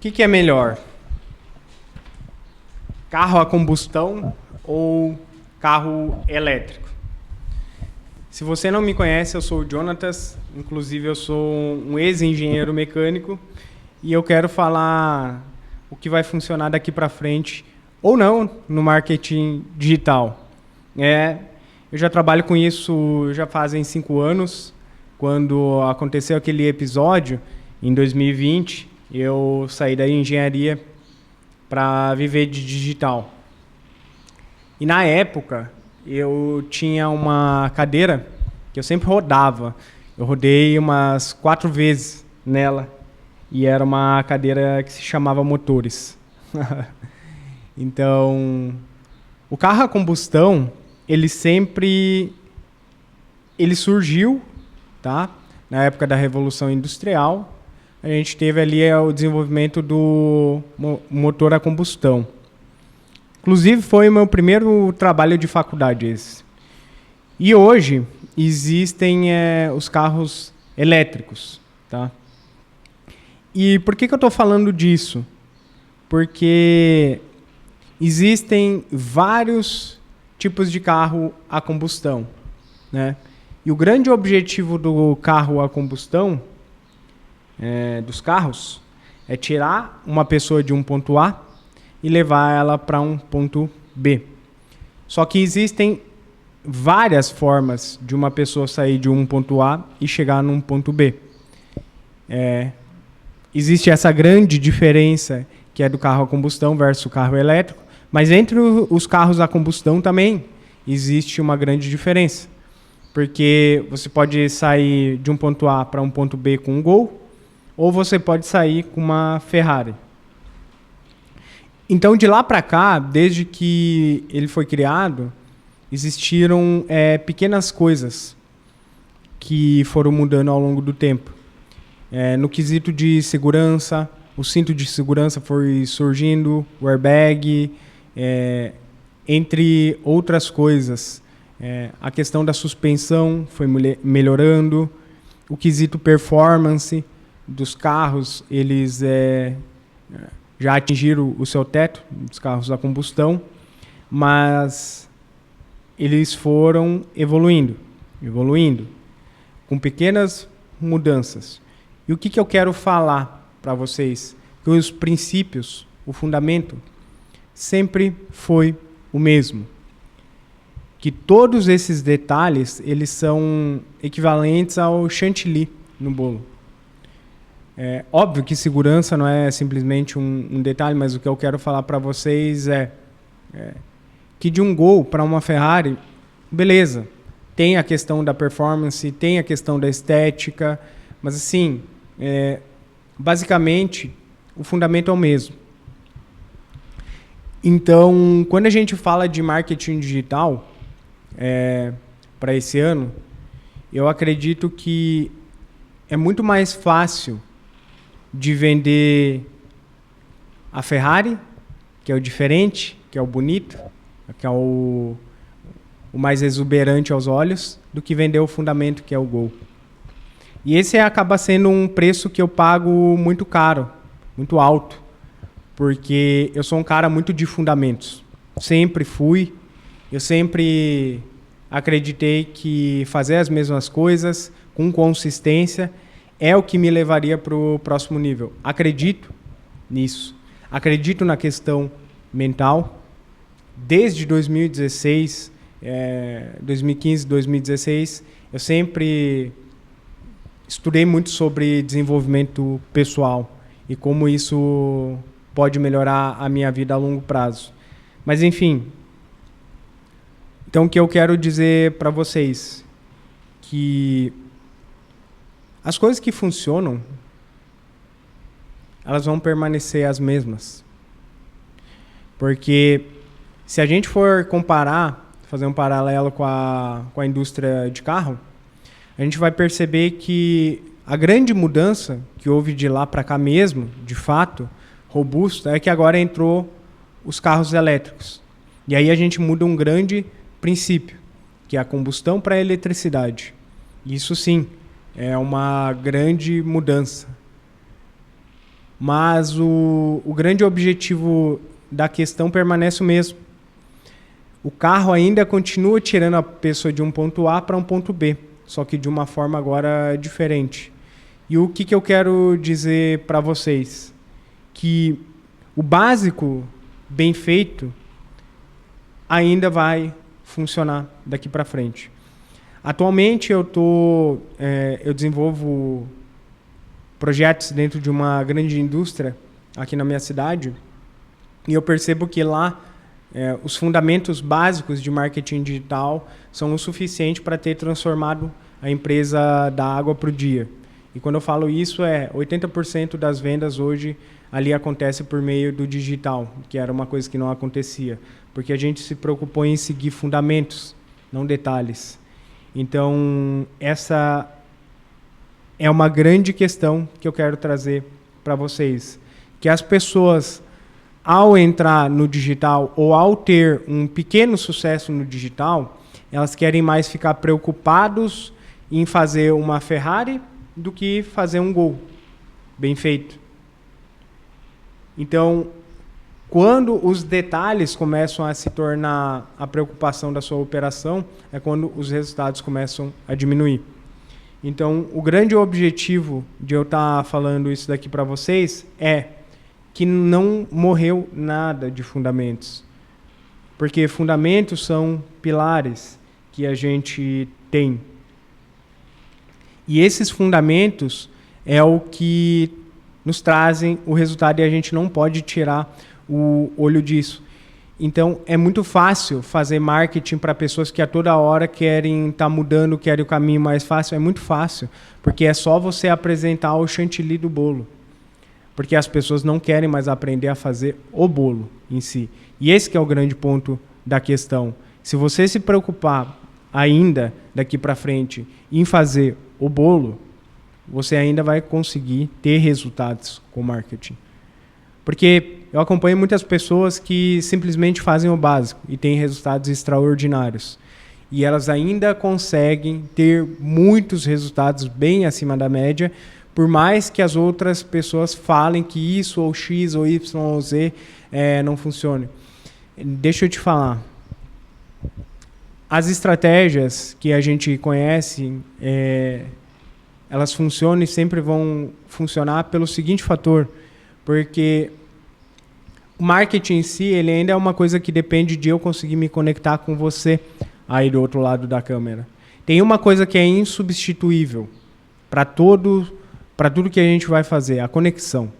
que é melhor? Carro a combustão ou carro elétrico? Se você não me conhece, eu sou o Jonatas, inclusive eu sou um ex-engenheiro mecânico e eu quero falar o que vai funcionar daqui para frente ou não no marketing digital. Eu já trabalho com isso já fazem 5 anos. Quando aconteceu aquele episódio, em 2020, eu saí da engenharia para viver de digital. E na época, eu tinha uma cadeira que eu sempre rodava. Eu rodei umas 4 vezes nela. E era uma cadeira que se chamava motores. Então, o carro a combustão, ele surgiu, tá? Na época da Revolução Industrial, a gente teve ali o desenvolvimento do motor a combustão. Inclusive, foi o meu primeiro trabalho de faculdade esse. E hoje, existem os carros elétricos, tá? E por que eu estou falando disso? Porque existem vários tipos de carro a combustão, né? E o grande objetivo do carro a combustão, dos carros, é tirar uma pessoa de um ponto A e levar ela para um ponto B. Só que existem várias formas de uma pessoa sair de um ponto A e chegar num ponto B. Existe essa grande diferença que é do carro a combustão versus o carro elétrico, mas entre os carros a combustão também existe uma grande diferença. Porque você pode sair de um ponto A para um ponto B com um Gol, ou você pode sair com uma Ferrari. Então, de lá para cá, desde que ele foi criado, existiram pequenas coisas que foram mudando ao longo do tempo. No quesito de segurança, o cinto de segurança foi surgindo, o airbag, entre outras coisas. A questão da suspensão foi melhorando, o quesito performance dos carros, eles já atingiram o seu teto, dos carros a combustão, mas eles foram evoluindo, com pequenas mudanças. E o que eu quero falar para vocês? Que os princípios, o fundamento, sempre foi o mesmo. Que todos esses detalhes, eles são equivalentes ao chantilly no bolo. Óbvio que segurança não é simplesmente um detalhe, mas o que eu quero falar para vocês é que de um Gol para uma Ferrari, beleza, tem a questão da performance, tem a questão da estética, mas assim, basicamente, o fundamento é o mesmo. Então, quando a gente fala de marketing digital para esse ano, eu acredito que é muito mais fácil de vender a Ferrari, que é o diferente, que é o bonito, que é o mais exuberante aos olhos, do que vender o fundamento, que é o Gol. E esse acaba sendo um preço que eu pago muito caro, muito alto, porque eu sou um cara muito de fundamentos. Sempre fui, eu sempre acreditei que fazer as mesmas coisas com consistência é o que me levaria para o próximo nível. Acredito nisso. Acredito na questão mental. Desde 2016, 2015, 2016, eu sempre estudei muito sobre desenvolvimento pessoal e como isso pode melhorar a minha vida a longo prazo. Mas, enfim, então o que eu quero dizer para vocês que as coisas que funcionam, elas vão permanecer as mesmas. Porque se a gente for comparar, fazer um paralelo com a indústria de carro, a gente vai perceber que a grande mudança que houve de lá para cá mesmo, de fato, robusta, é que agora entrou os carros elétricos. E aí a gente muda um grande princípio, que é a combustão para a eletricidade. Isso sim, é uma grande mudança. mas o grande objetivo da questão permanece o mesmo. O carro ainda continua tirando a pessoa de um ponto A para um ponto B, só que de uma forma agora diferente. E o que eu quero dizer para vocês? Que o básico bem feito ainda vai funcionar daqui para frente. Atualmente eu desenvolvo projetos dentro de uma grande indústria aqui na minha cidade e eu percebo que lá os fundamentos básicos de marketing digital são o suficiente para ter transformado a empresa da água para o dia. E quando eu falo isso, 80% das vendas hoje ali acontece por meio do digital, que era uma coisa que não acontecia, porque a gente se preocupou em seguir fundamentos, não detalhes. Então, essa é uma grande questão que eu quero trazer para vocês, que as pessoas, ao entrar no digital ou ao ter um pequeno sucesso no digital, elas querem mais ficar preocupados em fazer uma Ferrari do que fazer um Gol bem feito. Então, quando os detalhes começam a se tornar a preocupação da sua operação, é quando os resultados começam a diminuir. Então, o grande objetivo de eu estar falando isso daqui para vocês é que não morreu nada de fundamentos. Porque fundamentos são pilares que a gente tem. E esses fundamentos é o que nos trazem o resultado e a gente não pode tirar o olho disso. Então, é muito fácil fazer marketing para pessoas que a toda hora querem estar mudando, querem o caminho mais fácil. É muito fácil, porque é só você apresentar o chantilly do bolo. Porque as pessoas não querem mais aprender a fazer o bolo em si. E esse que é o grande ponto da questão. Se você se preocupar ainda, daqui para frente, em fazer o bolo, você ainda vai conseguir ter resultados com marketing. Porque eu acompanho muitas pessoas que simplesmente fazem o básico e têm resultados extraordinários. E elas ainda conseguem ter muitos resultados bem acima da média, por mais que as outras pessoas falem que isso ou X ou Y ou Z não funcione. Deixa eu te falar. As estratégias que a gente conhece, elas funcionam e sempre vão funcionar pelo seguinte fator, porque o marketing em si, ele ainda é uma coisa que depende de eu conseguir me conectar com você aí do outro lado da câmera. Tem uma coisa que é insubstituível para tudo que a gente vai fazer, a conexão.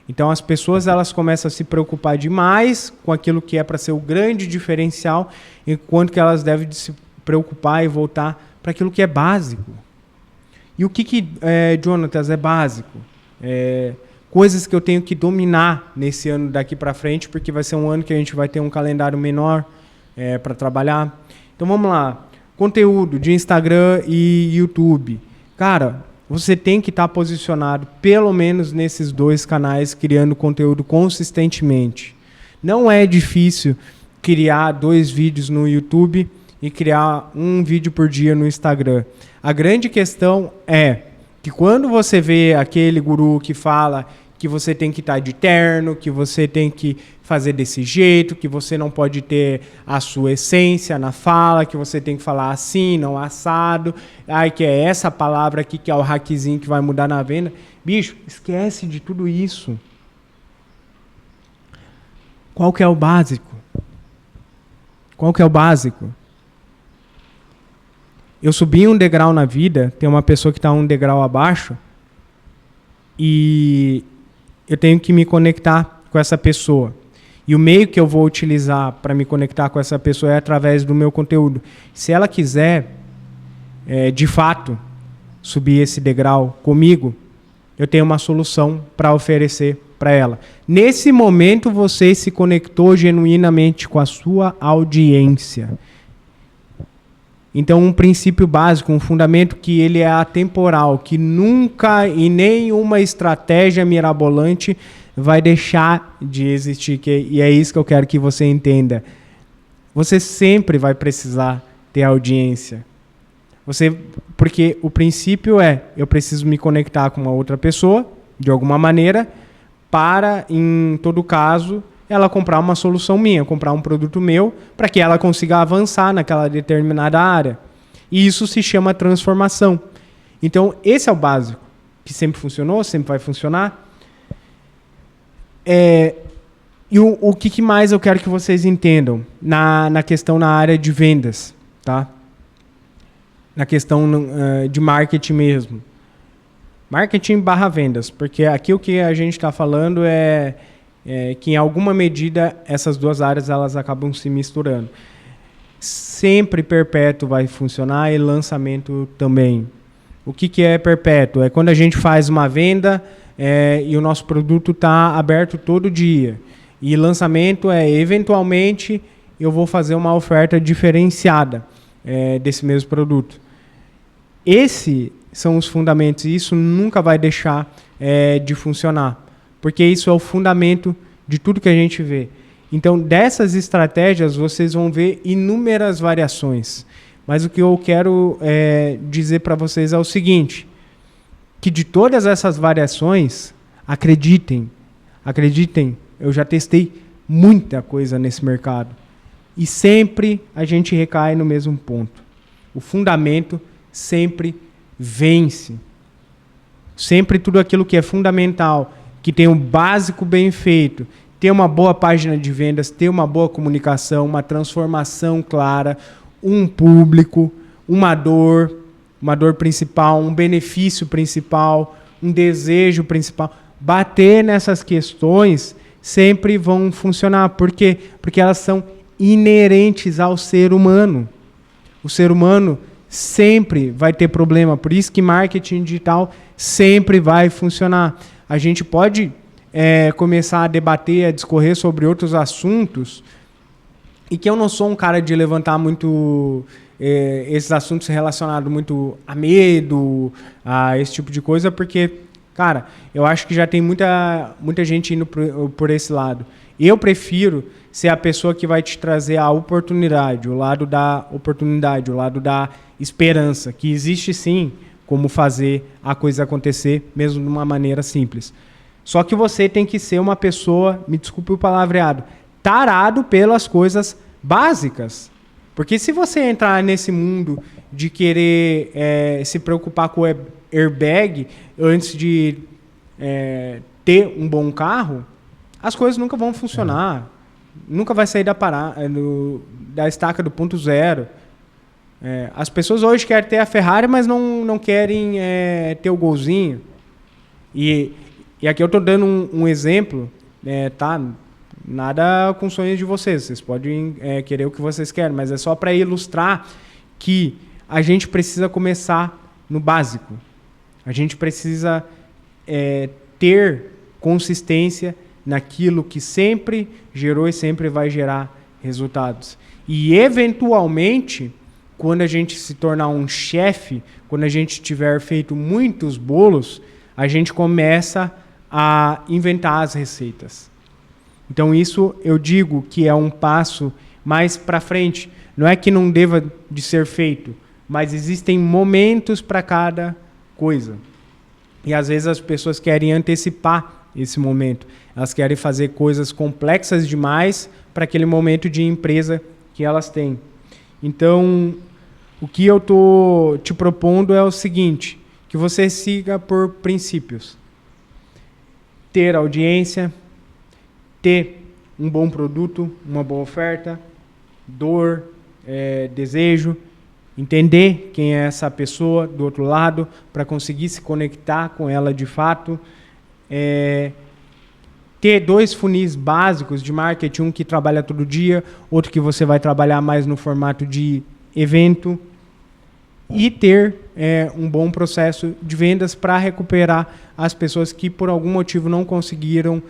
Então as pessoas elas começam a se preocupar demais com aquilo que é para ser o grande diferencial, enquanto que elas devem se preocupar e voltar para aquilo que é básico. E o que Jonatas, é básico? Coisas que eu tenho que dominar nesse ano daqui para frente, porque vai ser um ano que a gente vai ter um calendário menor para trabalhar. Então vamos lá. Conteúdo de Instagram e YouTube. Cara, você tem que estar posicionado pelo menos nesses 2 canais, criando conteúdo consistentemente. Não é difícil criar 2 vídeos no YouTube e criar 1 vídeo por dia no Instagram. A grande questão é que quando você vê aquele guru que fala que você tem que estar de terno, que você tem que fazer desse jeito, que você não pode ter a sua essência na fala, que você tem que falar assim, não assado, que é essa palavra aqui que é o hackzinho que vai mudar na venda. Bicho, esquece de tudo isso. Qual que é o básico? Qual que é o básico? Eu subi um degrau na vida, tem uma pessoa que está um degrau abaixo e eu tenho que me conectar com essa pessoa. E o meio que eu vou utilizar para me conectar com essa pessoa é através do meu conteúdo. Se ela quiser, de fato, subir esse degrau comigo, eu tenho uma solução para oferecer para ela. Nesse momento, você se conectou genuinamente com a sua audiência. Então, um princípio básico, um fundamento que ele é atemporal, que nunca em nenhuma estratégia mirabolante vai deixar de existir. E é isso que eu quero que você entenda. Você sempre vai precisar ter audiência. Porque o princípio eu preciso me conectar com uma outra pessoa, de alguma maneira, para, em todo caso, ela comprar uma solução minha, comprar um produto meu, para que ela consiga avançar naquela determinada área. E isso se chama transformação. Então, esse é o básico, que sempre funcionou, sempre vai funcionar. E o que mais eu quero que vocês entendam na questão na área de vendas, tá? Na questão de marketing mesmo. Marketing / vendas, porque aqui o que a gente está falando é que em alguma medida essas duas áreas elas acabam se misturando. Sempre perpétuo vai funcionar e lançamento também. O que é perpétuo? É quando a gente faz uma venda e o nosso produto está aberto todo dia. E lançamento eventualmente, eu vou fazer uma oferta diferenciada desse mesmo produto. Esses são os fundamentos e isso nunca vai deixar de funcionar. Porque isso é o fundamento de tudo que a gente vê. Então, dessas estratégias, vocês vão ver inúmeras variações. Mas o que eu quero dizer para vocês é o seguinte, que de todas essas variações, acreditem, eu já testei muita coisa nesse mercado. E sempre a gente recai no mesmo ponto. O fundamento sempre vence. Sempre tudo aquilo que é fundamental, que tem um básico bem feito, ter uma boa página de vendas, ter uma boa comunicação, uma transformação clara, um público, uma dor principal, um benefício principal, um desejo principal. Bater nessas questões sempre vão funcionar. Por quê? Porque elas são inerentes ao ser humano. O ser humano sempre vai ter problema. Por isso que marketing digital sempre vai funcionar. A gente pode começar a debater, a discorrer sobre outros assuntos, e que eu não sou um cara de levantar muito esses assuntos relacionados muito a medo, a esse tipo de coisa, porque, cara, eu acho que já tem muita gente indo por esse lado. Eu prefiro ser a pessoa que vai te trazer a oportunidade, o lado da oportunidade, o lado da esperança, que existe sim como fazer a coisa acontecer, mesmo de uma maneira simples. Só que você tem que ser uma pessoa, me desculpe o palavreado, tarado pelas coisas básicas. Porque se você entrar nesse mundo de querer se preocupar com o airbag antes de ter um bom carro, as coisas nunca vão funcionar. Nunca vai sair da estaca do ponto zero. As pessoas hoje querem ter a Ferrari, mas não querem ter o golzinho. E aqui eu estou dando um exemplo, tá? Nada com sonhos de vocês. Vocês podem querer o que vocês querem, mas é só para ilustrar que a gente precisa começar no básico. A gente precisa ter consistência naquilo que sempre gerou e sempre vai gerar resultados. E, eventualmente, quando a gente se tornar um chefe, quando a gente tiver feito muitos bolos, a gente começa a inventar as receitas. Então, isso eu digo que é um passo mais para frente. Não é que não deva de ser feito, mas existem momentos para cada coisa. E, às vezes, as pessoas querem antecipar esse momento. Elas querem fazer coisas complexas demais para aquele momento de empresa que elas têm. Então, o que eu estou te propondo é o seguinte, que você siga por princípios. Ter audiência, ter um bom produto, uma boa oferta, dor, desejo, entender quem é essa pessoa do outro lado para conseguir se conectar com ela de fato, ter 2 funis básicos de marketing, um que trabalha todo dia, outro que você vai trabalhar mais no formato de evento, e ter um bom processo de vendas para recuperar as pessoas que por algum motivo não conseguiram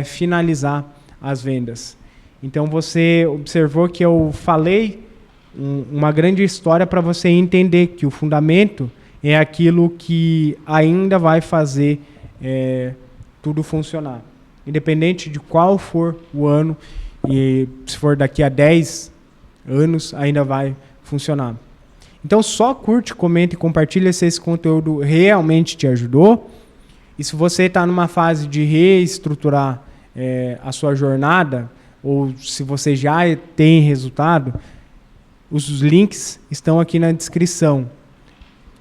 finalizar as vendas. Então você observou que eu falei uma grande história para você entender que o fundamento é aquilo que ainda vai fazer tudo funcionar. Independente de qual for o ano, e se for daqui a 10 anos, ainda vai funcionar. Então só curte, comenta e compartilha se esse conteúdo realmente te ajudou. E se você está numa fase de reestruturar a sua jornada, ou se você já tem resultado, os links estão aqui na descrição.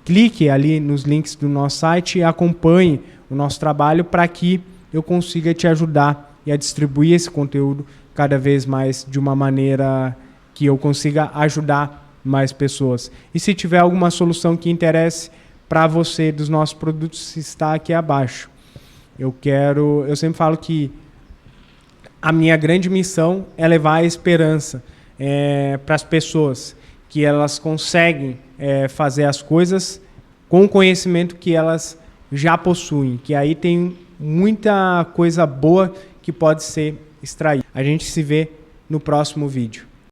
Clique ali nos links do nosso site e acompanhe o nosso trabalho para que eu consiga te ajudar e a distribuir esse conteúdo cada vez mais de uma maneira que eu consiga ajudar mais pessoas. E se tiver alguma solução que interesse para você dos nossos produtos, está aqui abaixo. Eu sempre falo que a minha grande missão é levar a esperança para as pessoas, que elas conseguem fazer as coisas com o conhecimento que elas já possuem, que aí tem muita coisa boa que pode ser extraída. A gente se vê no próximo vídeo.